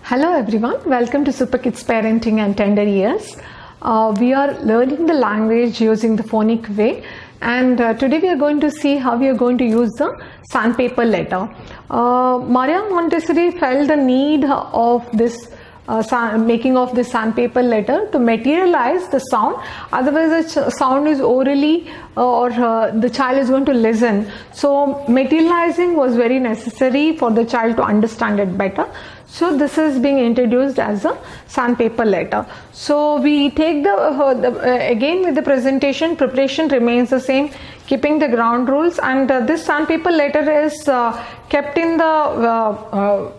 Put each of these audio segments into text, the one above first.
Hello everyone, welcome to Super Kids Parenting and Tender Years. We are learning the language using the phonic way, and today we are going to see how we are going to use the sandpaper letter. Maria Montessori felt the need of this making of this sandpaper letter to materialize the sound. Otherwise the sound is orally or the child is going to listen. So materializing was very necessary for the child to understand it better. So this is being introduced as a sandpaper letter. So we take again with the preparation remains the same, keeping the ground rules, and this sandpaper letter is kept in the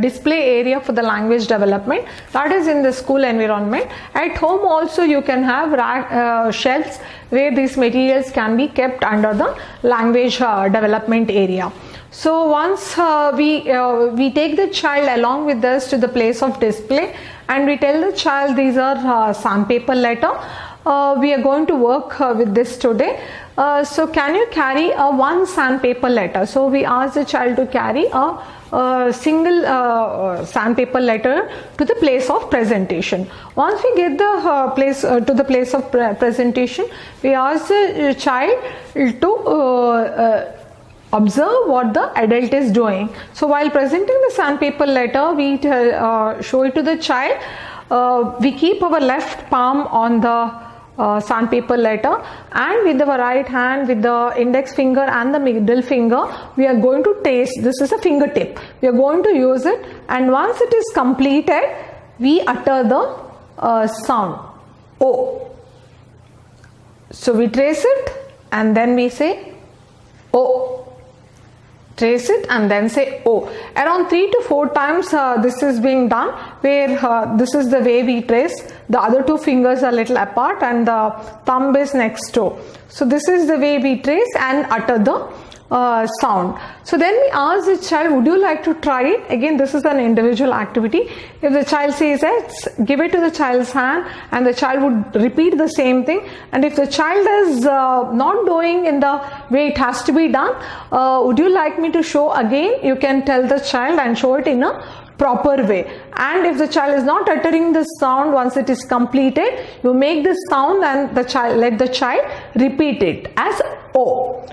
display area for the language development, that is in the school environment. At home also you can have shelves where these materials can be kept under the language development area. So once we take the child along with us to the place of display, and we tell the child these are sandpaper letter. We are going to work with this today. So can you carry one sandpaper letter? So we ask the child to carry a single sandpaper letter to the place of presentation. Once we get the place of presentation, we ask the child to observe what the adult is doing. So while presenting the sandpaper letter, we show it to the child. We keep our left palm on the sandpaper letter, and with our right hand, with the index finger and the middle finger, we are going to taste. This is a fingertip. We are going to use it, and once it is completed, we utter the sound O. So we trace it and then we say O. Trace it and then say O. Around 3 to 4 times this is being done, where this is the way we trace. The other two fingers are little apart and the thumb is next to. So this is the way we trace and utter the sound. So then we ask the child, would you like to try it? Again, this is an individual activity. If the child says yes, give it to the child's hand and the child would repeat the same thing. And if the child is not doing in the way it has to be done, would you like me to show again? You can tell the child and show it in a proper way. And if the child is not uttering the sound, once it is completed, you make the sound and let the child repeat it as O.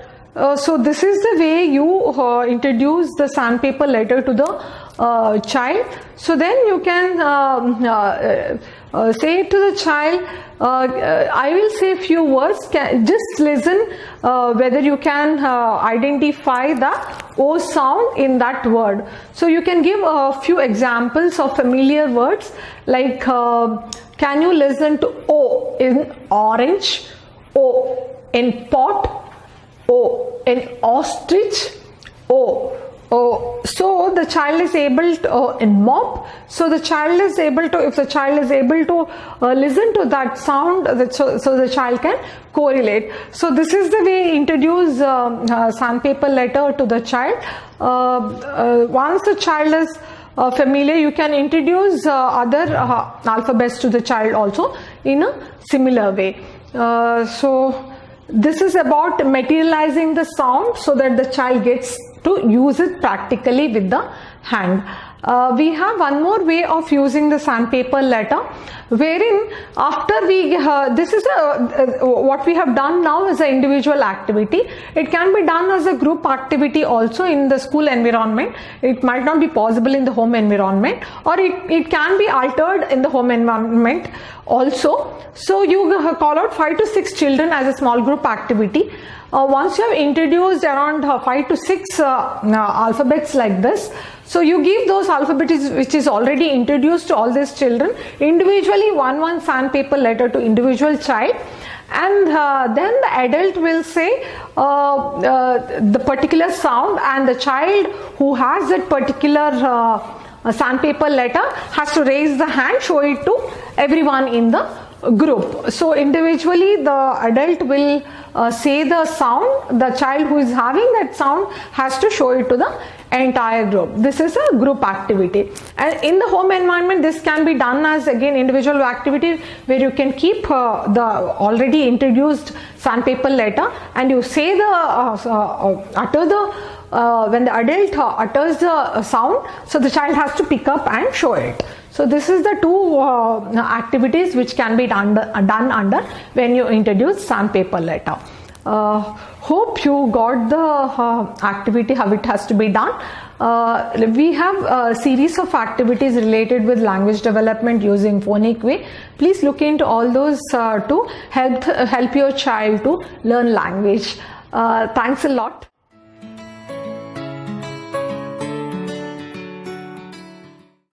So this is the way you introduce the sandpaper letter to the child. So then you can say to the child, I will say a few words, just listen whether you can identify the O sound in that word. So you can give a few examples of familiar words like can you listen to O in orange, O in pot, O in ostrich, O. So the child is able to in mop. So the child is able to, if the child is able to listen to that sound, so the child can correlate. So this is the way introduce sandpaper letter to the child. Once the child is familiar, you can introduce other alphabets to the child also in a similar way. So this is about materializing the sound so that the child gets to use it practically with the hand. We have one more way of using the sandpaper letter, wherein after we this is what we have done now is an individual activity. It can be done as a group activity also in the school environment. It might not be possible in the home environment, or it can be altered in the home environment also. So you call out 5 to 6 children as a small group activity. Once you have introduced around 5 to 6 alphabets like this, so you give those alphabets which is already introduced to all these children, individually one sandpaper letter to individual child, and then the adult will say the particular sound, and the child who has that particular sandpaper letter has to raise the hand, show it to everyone in the group. So individually the adult will say the sound, the child who is having that sound has to show it to the entire group. This is a group activity, and in the home environment this can be done as again individual activity, where you can keep the already introduced sandpaper letter and you say the utter the when the adult utters the sound, so the child has to pick up and show it. So this is the two activities which can be done under when you introduce sandpaper letter. Hope you got the activity how it has to be done. We have a series of activities related with language development using phonic way. Please look into all those to help your child to learn language. Thanks a lot.